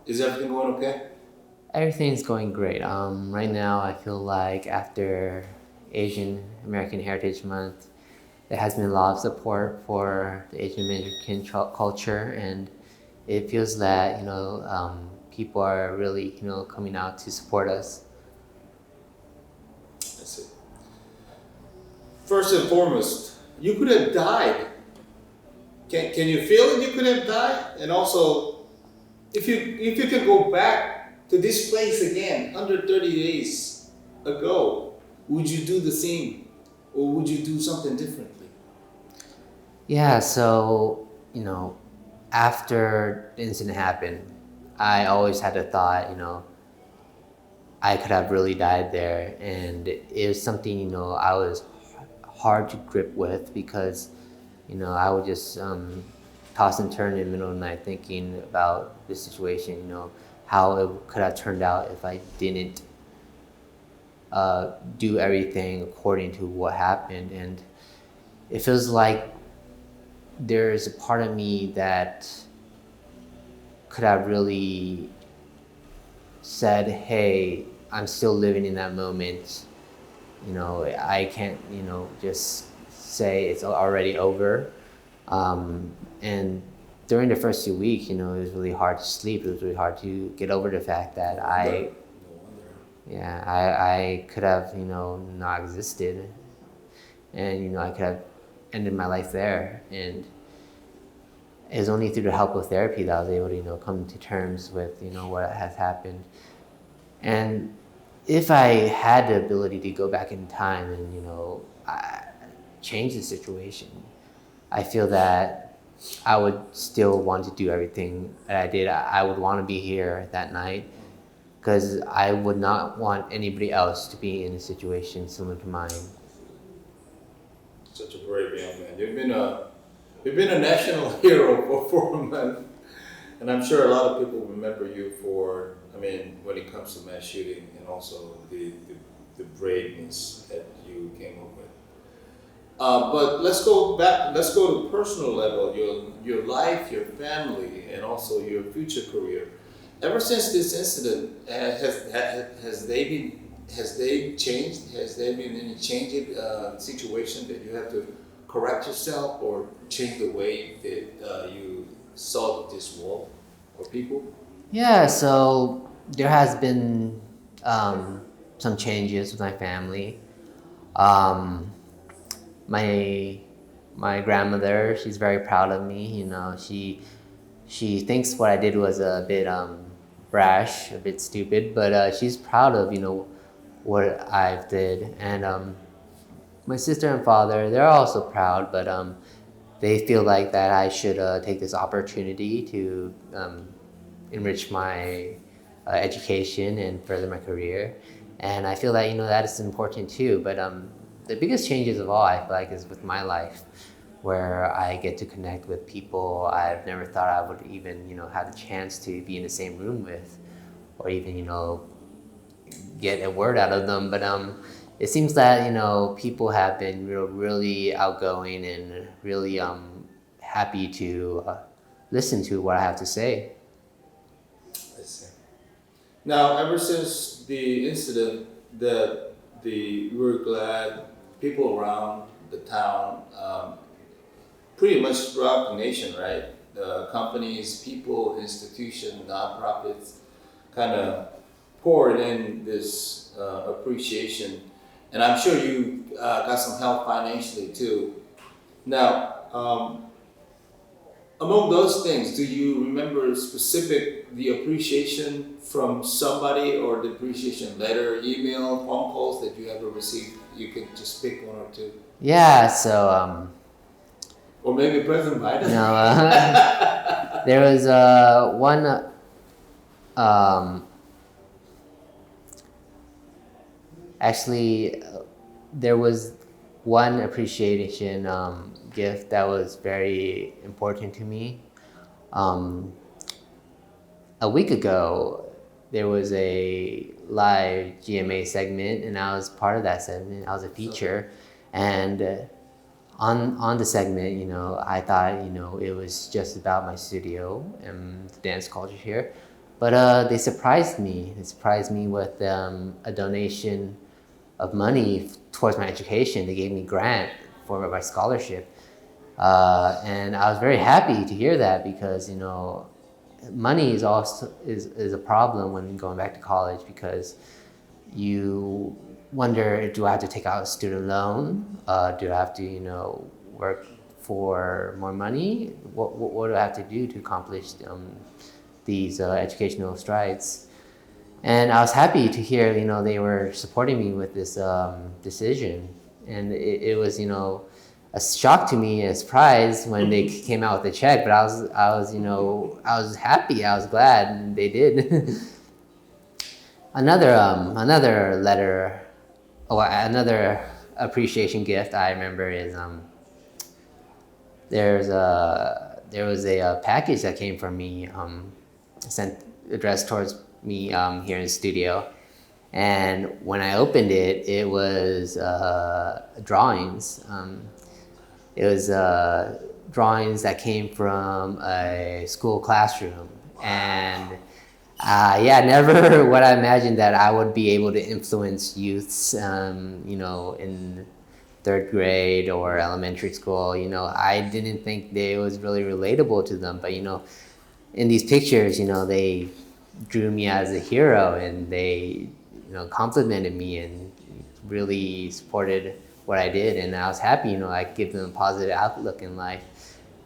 Is everything going okay? Everything's going great. Right now, I feel like after Asian American Heritage Month, there has been a lot of support for the Asian American culture, and it feels that people are really coming out to support us. I see. First and foremost, you could have died. Can you feel it? You could have died, and also, if you could go back to this place again 130 days ago, would you do the same, or would you do something differently? Yeah, so after the incident happened, I always had the thought, I could have really died there, and it was something I was hard to grip with because I would just toss and turn in the middle of the night thinking about the situation, how it could have turned out if I didn't do everything according to what happened. And it feels like there's a part of me that could have really said, hey, I'm still living in that moment. I can't, just say it's already over. And during the first 2 weeks, it was really hard to sleep. It was really hard to get over the fact that No wonder. No wonder. yeah, I could have, not existed, and I could have ended my life there. And it was only through the help of therapy that I was able to, come to terms with, what has happened. And if I had the ability to go back in time and, change the situation, I feel that I would still want to do everything that I did. I would want to be here that night because I would not want anybody else to be in a situation similar to mine. Such a brave young man. You've been a national hero for 4 months, and I'm sure a lot of people remember you for. I mean, when it comes to mass shooting, and also the braveness that you came up with. But let's go back. Let's go to personal level. Your life, your family, and also your future career. Ever since this incident, has they changed? Has there been any change in situation that you have to correct yourself or change the way that you saw this world or people? Yeah, so there has been some changes with my family. Um, my my grandmother, she's very proud of me. She thinks what I did was a bit brash, a bit stupid, but she's proud of what I did. And my sister and father, they're also proud, but they feel like that I should take this opportunity to enrich my education and further my career. And I feel that that is important too. But the biggest changes of all, I feel like, is with my life, where I get to connect with people I've never thought I would even have the chance to be in the same room with, or even get a word out of them. But it seems that people have been really outgoing and really happy to listen to what I have to say. I see. Now, ever since the incident, we're glad people around the town, pretty much throughout the nation, right? The companies, people, institutions, nonprofits, kind of poured in this appreciation, and I'm sure you got some help financially too. Now, among those things, do you remember specific the appreciation from somebody or the appreciation letter, email, phone calls that you ever received? You could just pick one or two, Yeah, so or maybe President Biden. there was one. Um, Actually, there was one appreciation gift that was very important to me. Um, a week ago, there was a live GMA segment, and I was part of that segment. I was a feature, and on the segment, I thought it was just about my studio and the dance culture here, But they surprised me. They surprised me with a donation of money towards my education. They gave me a grant for my scholarship. And I was very happy to hear that because, you know, money is also is a problem when going back to college because you wonder, do I have to take out a student loan? Do I have to, you know, work for more money? What do I have to do to accomplish these educational strides? And I was happy to hear, you know, they were supporting me with this decision. And it was, you know, a shock to me, a surprise when they came out with the check. But you know, I was happy, I was glad, and they did. Another letter, or another appreciation gift I remember is there was a package that came from me, sent addressed towards me here in the studio, and when I opened it, it was drawings. It was drawings that came from a school classroom, and yeah, never would I imagine that I would be able to influence youths, you know, in third grade or elementary school. You know, I didn't think it was really relatable to them, but you know, in these pictures, you know, they drew me as a hero, and they, you know, complimented me and really supported what I did, and I was happy, you know, I could give them a positive outlook in life.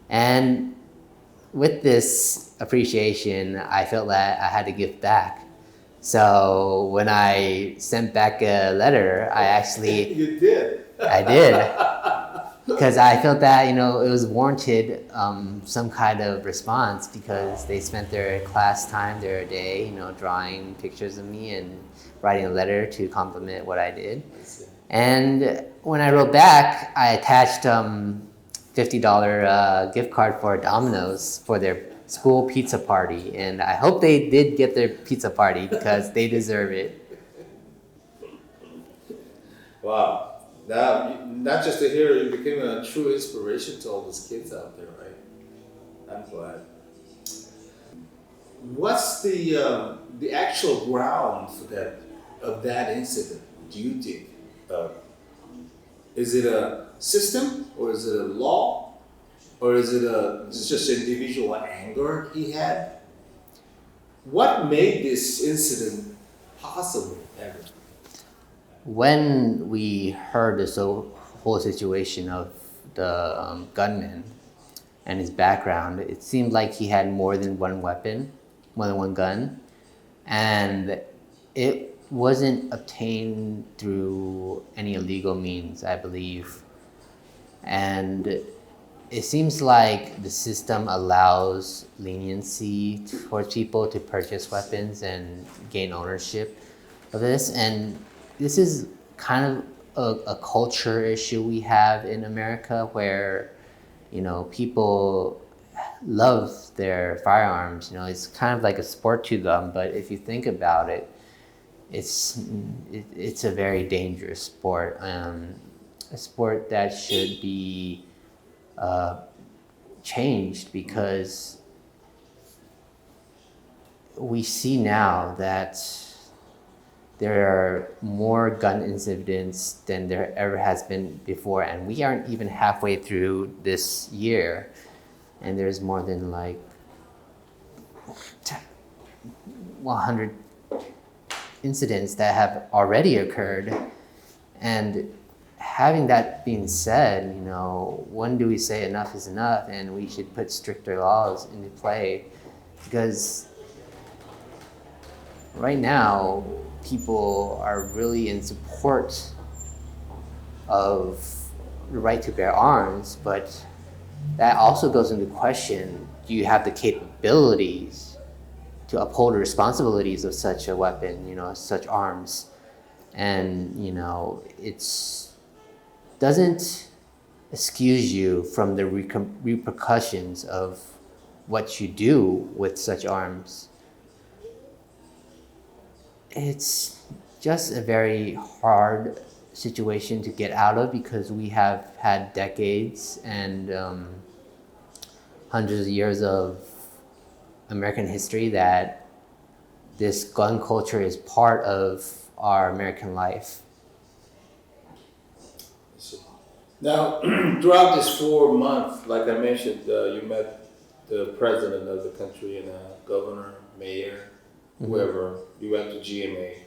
And with this appreciation, I felt that I had to give back. So when I sent back a letter, I actually You did. I did, because I felt that, you know, it was warranted, some kind of response, because they spent their class time, their day, you know, drawing pictures of me and writing a letter to compliment what I did. And when I wrote back, I attached $50 gift card for Domino's for their school pizza party, and I hope they did get their pizza party because they deserve it. Wow. Now, not just a hero, you became a true inspiration to all those kids out there, right? I'm glad. What's the actual ground for that incident? Do you think? Is it a system, or is it a law, or is it just individual anger he had? What made this incident possible ever? When we heard this whole situation of the gunman and his background, it seemed like he had more than one weapon, more than one gun, and it wasn't obtained through any illegal means, I believe. And it seems like the system allows leniency towards people to purchase weapons and gain ownership of this. And this is kind of a culture issue we have in America, where, you know, people love their firearms. You know, it's kind of like a sport to them, but if you think about it, it's a very dangerous sport, a sport that should be changed, because we see now that there are more gun incidents than there ever has been before, and we aren't even halfway through this year, and there's more than like 100 incidents that have already occurred. And having that being said, you know, when do we say enough is enough, and we should put stricter laws into play? Because right now, people are really in support of the right to bear arms, but that also goes into question, do you have the capabilities to uphold the responsibilities of such a weapon, you know, such arms? And, you know, it's doesn't excuse you from the repercussions of what you do with such arms. It's just a very hard situation to get out of, because we have had decades and hundreds of years of American history that this gun culture is part of our American life. Now, throughout this 4 months, like I mentioned, you met the president of the country and governor, mayor, whoever. You went to GMA.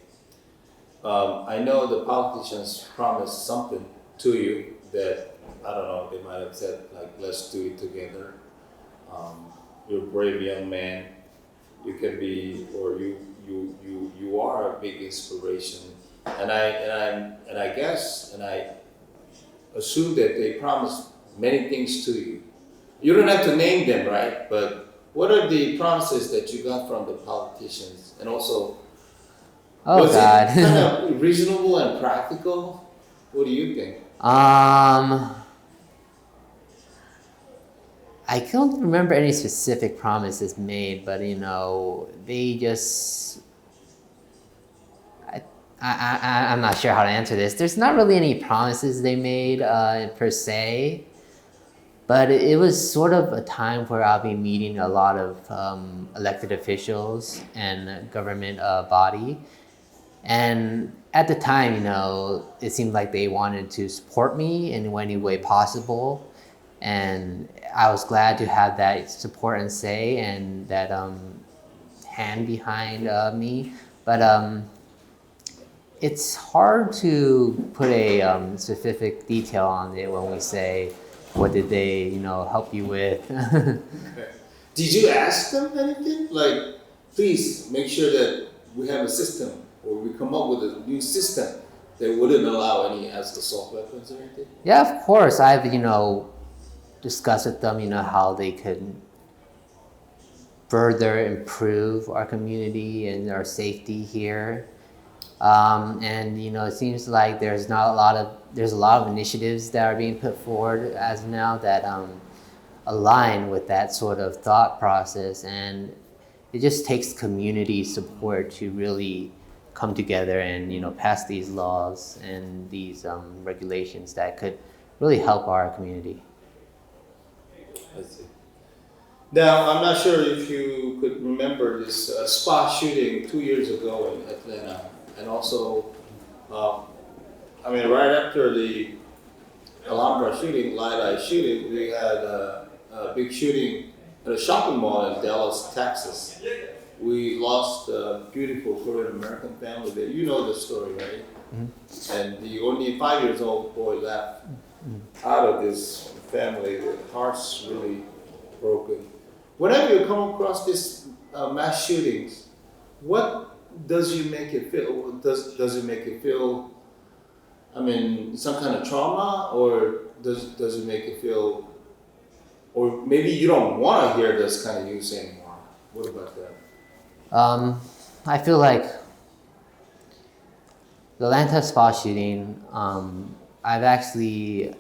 I know the politicians promised something to you that, I don't know, they might have said, like, let's do it together. You're a brave young man. You can be, or you are a big inspiration. And I guess, and I assume that they promised many things to you. You don't have to name them, right? But what are the promises that you got from the politicians? And also, Oh was God. it kind of reasonable and practical? What do you think? I don't remember any specific promises made, but they just. I'm not sure how to answer this. There's not really any promises they made per se, but it was sort of a time where I'll be meeting a lot of elected officials and government body. And at the time, it seemed like they wanted to support me in any way possible. And I was glad to have that support and say and that hand behind me. But it's hard to put a specific detail on it when we say, what did they, help you with? Okay. Did you ask them anything? Like, please make sure that we have a system or we come up with a new system that wouldn't allow any assault weapons or anything? Yeah, of course. I've, discussed with them, how they could further improve our community and our safety here. And it seems like there's a lot of initiatives that are being put forward as of now that align with that sort of thought process, and it just takes community support to really come together and pass these laws and these regulations that could really help our community. I see. Now, I'm not sure if you could remember this spa shooting 2 years ago in Atlanta. And also, right after the Alhambra shooting, Lai Lai shooting, we had a big shooting at a shopping mall in Dallas, Texas. We lost a beautiful Korean American family there. You know the story, right? Mm-hmm. And the only 5 years old boy left out of this family. The heart's really broken. Whenever you come across these mass shootings, what does you make it feel? Does it make it feel, some kind of trauma, or does it make it feel, or maybe you don't want to hear this kind of news anymore? What about that? I feel like the Atlanta spa shooting, I've actually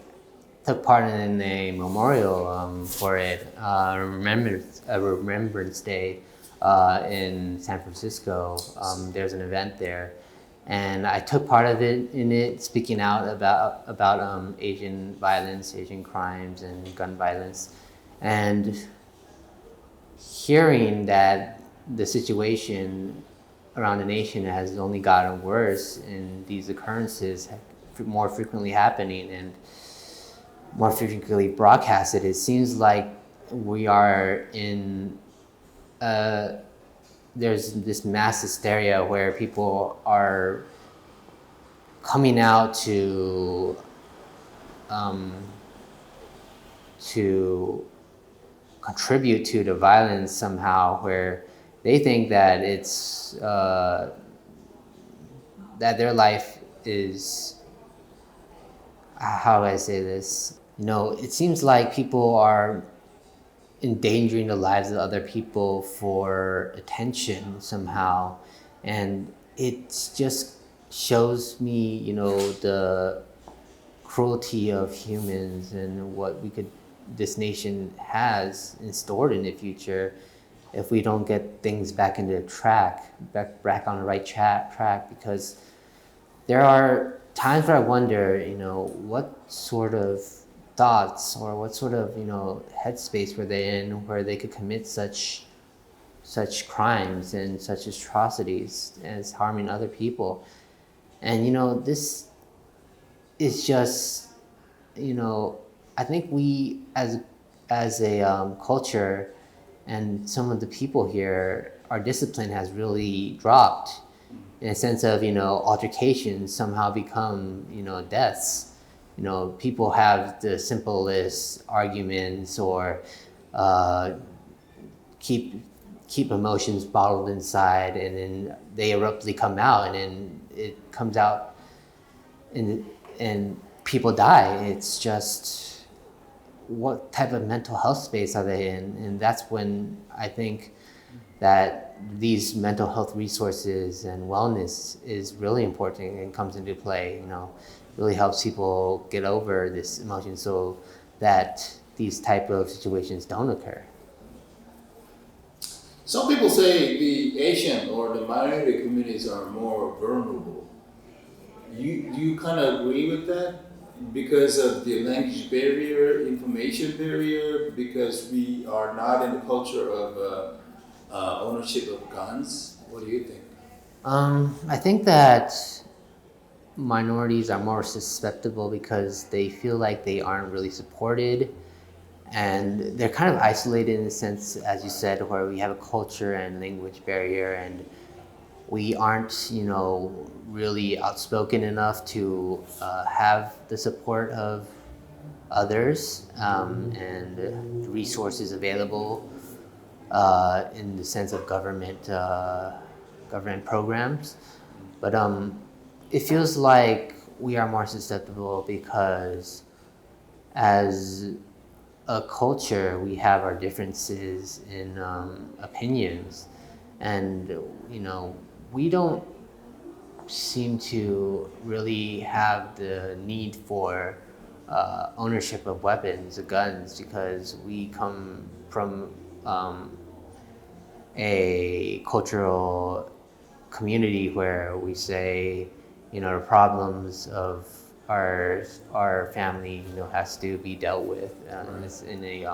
took part in a memorial for it, a Remembrance Day. In San Francisco, there's an event there, and I took part of it in it, speaking out about Asian violence, Asian crimes, and gun violence, and hearing that the situation around the nation has only gotten worse, and these occurrences more frequently happening and more frequently broadcasted. It seems like we are in there's this mass hysteria where people are coming out to contribute to the violence somehow, where they think that it's that their life is, how do I say this? It seems like people are endangering the lives of other people for attention somehow, and it just shows me the cruelty of humans and what this nation has stored in the future if we don't get things back into back on the right track, because there are times where I wonder what sort of thoughts or what sort of headspace were they in where they could commit such such crimes and such atrocities as harming other people. And this is just, I think we as a culture and some of the people here, our discipline has really dropped in a sense of, altercations somehow become, deaths. People have the simplest arguments or keep emotions bottled inside, and then they abruptly come out, and then it comes out and people die. It's just, what type of mental health space are they in? And that's when I think that these mental health resources and wellness is really important and comes into play. Really helps people get over this emotion so that these type of situations don't occur. Some people say the Asian or the minority communities are more vulnerable. Do you kind of agree with that? Because of the language barrier, information barrier, because we are not in the culture of ownership of guns? What do you think? I think that minorities are more susceptible because they feel like they aren't really supported, and they're kind of isolated in the sense, as you said, where we have a culture and language barrier, and we aren't, really outspoken enough to have the support of others, and resources available in the sense of government programs. But it feels like we are more susceptible because as a culture, we have our differences in opinions, and we don't seem to really have the need for ownership of weapons, of guns, because we come from a cultural community where we say, the problems of our family, has to be dealt with in a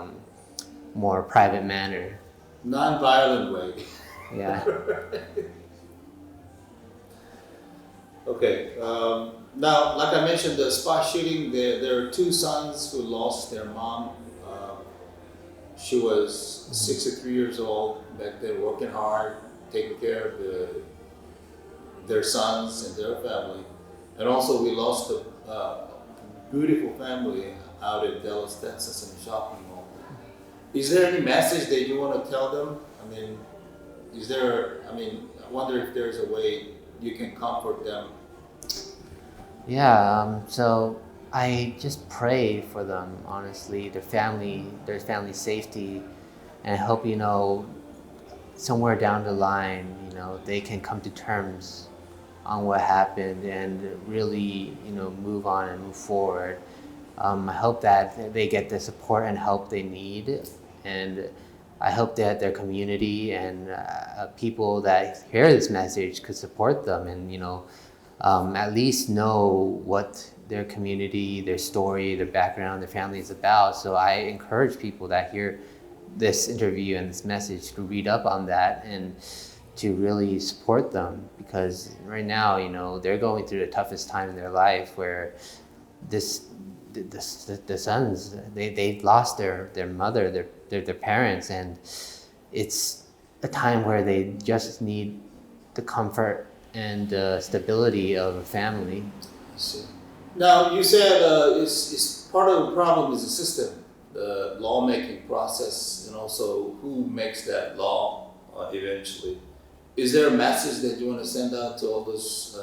more private manner. Non-violent way. Yeah. Okay. Now, like I mentioned, the spot shooting, there are two sons who lost their mom. She was 63 years old back then, working hard, taking care of their sons and their family. And also we lost a beautiful family out in Dallas, Texas in a shopping mall. Is there any message that you want to tell them? I wonder if there's a way you can comfort them. Yeah, so I just pray for them, honestly, their family safety, and I hope, somewhere down the line, they can come to terms on what happened and really, move on and move forward. I hope that they get the support and help they need, and I hope that their community and people that hear this message could support them and, at least know what their community, their story, their background, their family is about. So I encourage people that hear this interview and this message to read up on that and to really support them, because right now, they're going through the toughest time in their life, where the sons, they've lost their mother, their parents, and it's a time where they just need the comfort and stability of a family. I see. Now, you said it's part of the problem is the system, the lawmaking process, and also who makes that law eventually. Is there a message that you want to send out to all those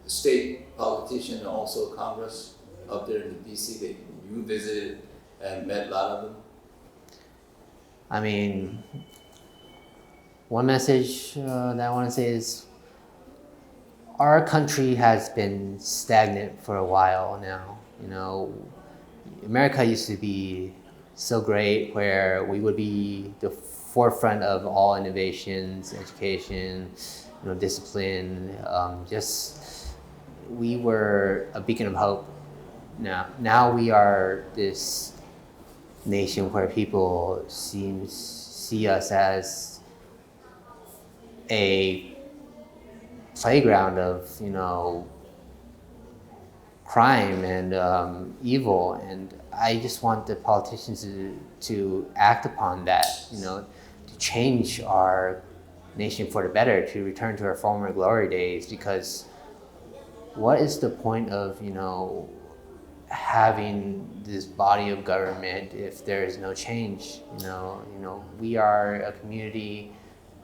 state politicians and also Congress up there in the DC that you visited and met a lot of them? One message that I want to say is our country has been stagnant for a while now. America used to be so great, where we would be the forefront of all innovations, education, discipline. We were a beacon of hope. Now we are this nation where people see us as a playground of, you know, crime and evil, and I just want the politicians to act upon that, you know, to change our nation for the better, to return to our former glory days. Because what is the point of, you know, having this body of government if there is no change? You know, we are a community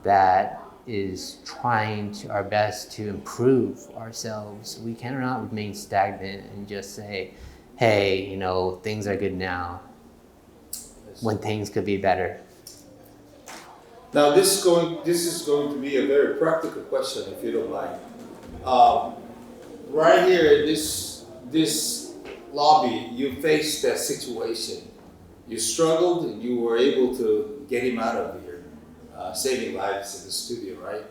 that is trying to our best to improve ourselves. We cannot remain stagnant and just say, hey, you know, things are good now, when things could be better. Now this is going to be a very practical question, if you don't mind. Right here in this lobby, you faced that situation. You struggled, and you were able to get him out of here, saving lives in the studio, right?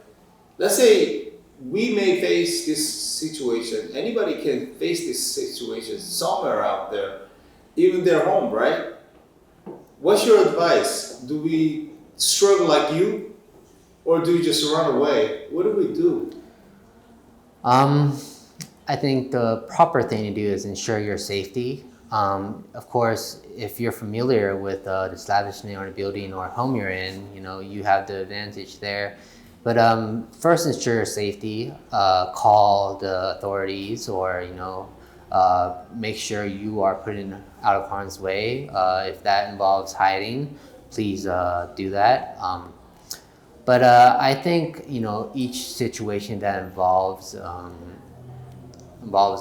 Let's say we may face this situation. Anybody can face this situation somewhere out there, even their home, right? What's your advice? Do we struggle like you, or do we just run away? What do we do? I think the proper thing to do is ensure your safety. Of course, if you're familiar with the establishment or the building or home you're in, you know, you have the advantage there. But first, ensure your safety. Call the authorities, or, you know, make sure you are put out of harm's way. If that involves hiding, please do that. But I think, you know, each situation that involves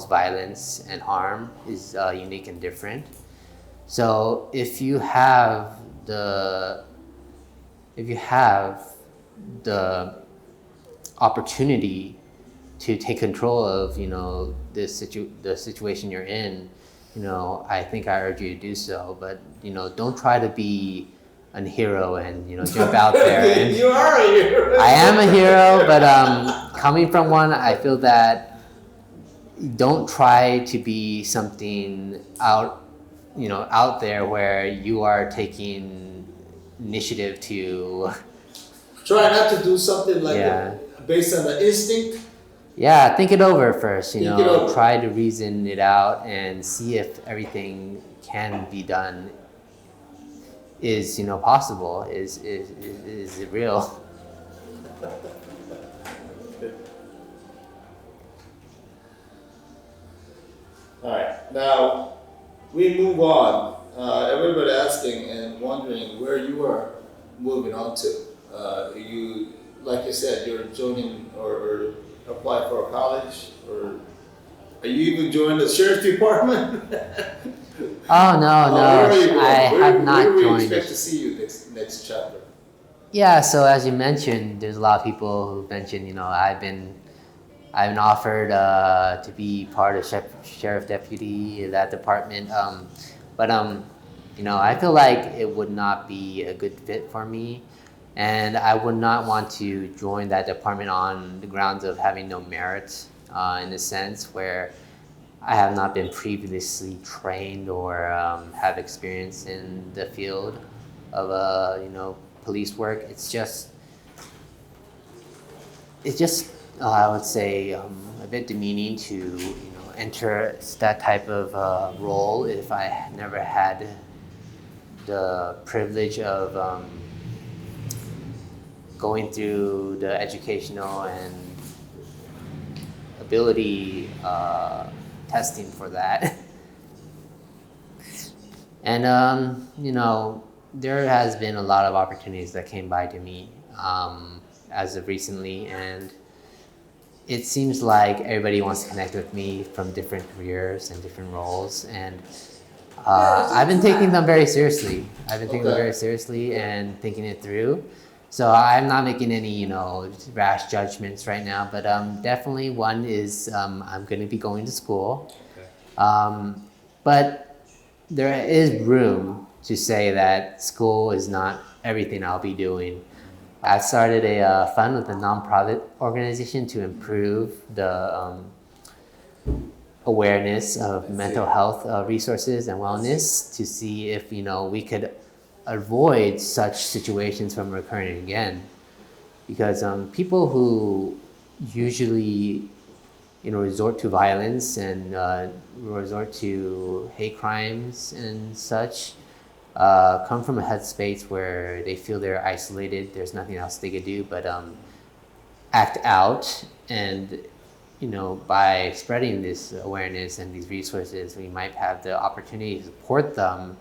violence and harm is unique and different. So if you have the opportunity to take control of, you know, the situation you're in, you know, I think I urge you to do so. But, you know, don't try to be a hero and, you know, jump out there. And You are a hero. I am a hero, but coming from one, I feel that don't try to be something out there where you are taking initiative to Try not to do something like based on the instinct. Yeah, think it over first, Think it over. try to reason it out and see if everything can be done, is, you know, possible, is it real. All right, now we move on. Everybody asking and wondering where you are moving on to. You, like you said, you're joining or apply for a college, or are you even joining the sheriff's department? Oh, no, Where are you going? I have not Where do we joined expect it. to see you next chapter? Yeah, so as you mentioned, there's a lot of people who mentioned, you know, I've been offered to be part of sheriff deputy, that department, but you know, I feel like it would not be a good fit for me, and I would not want to join that department on the grounds of having no merit, in a sense where I have not been previously trained or have experience in the field of you know, police work. It's just I would say a bit demeaning to, you know, enter that type of role if I never had the privilege of going through the educational and ability testing for that. And you know, there has been a lot of opportunities that came by to me as of recently, and it seems like everybody wants to connect with me from different careers and different roles, and I've been taking them very seriously. I've been taking them very seriously and thinking it through. So I'm not making any, you know, rash judgments right now, but definitely one is I'm going to be going to school. But there is room to say that school is not everything I'll be doing. I started a fund with a nonprofit organization to improve the awareness of mental health resources and wellness, to see if, you know, we could avoid such situations from recurring again. because people who usually resort to violence and resort to hate crimes and such come from a headspace where they feel they're isolated. There's nothing else they could do but act out, and by spreading this awareness and these resources, we might have the opportunity to support them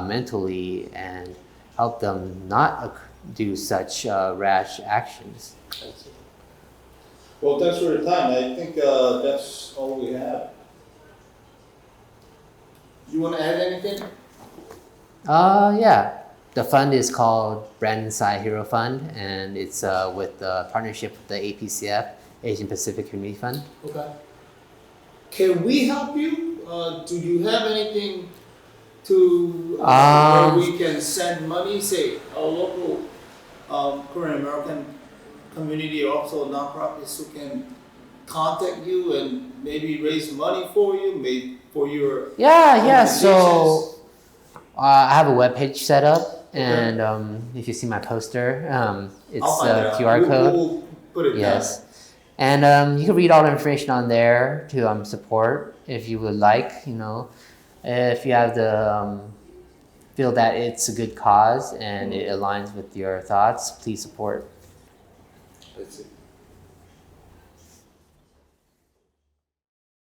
mentally and help them not do such rash actions. That's it. Well, thanks for your time. I think that's all we have. You want to add anything? Yeah. The fund is called Brandon Tsay Hero Fund, and it's with the partnership with the APCF, Asian Pacific Community Fund. Okay. Can we help you? Do you have anything to where we can send money? Say our local Korean American community, also nonprofits who can contact you and maybe raise money for you, maybe for your Yeah. So organizations? I have a webpage set up, and if you see my poster, it's I'll find it a out. QR code. We'll put it Yes. down. And you can read all the information on there to support if you would like. If you have the feel that it's a good cause and it aligns with your thoughts, please support. That's it.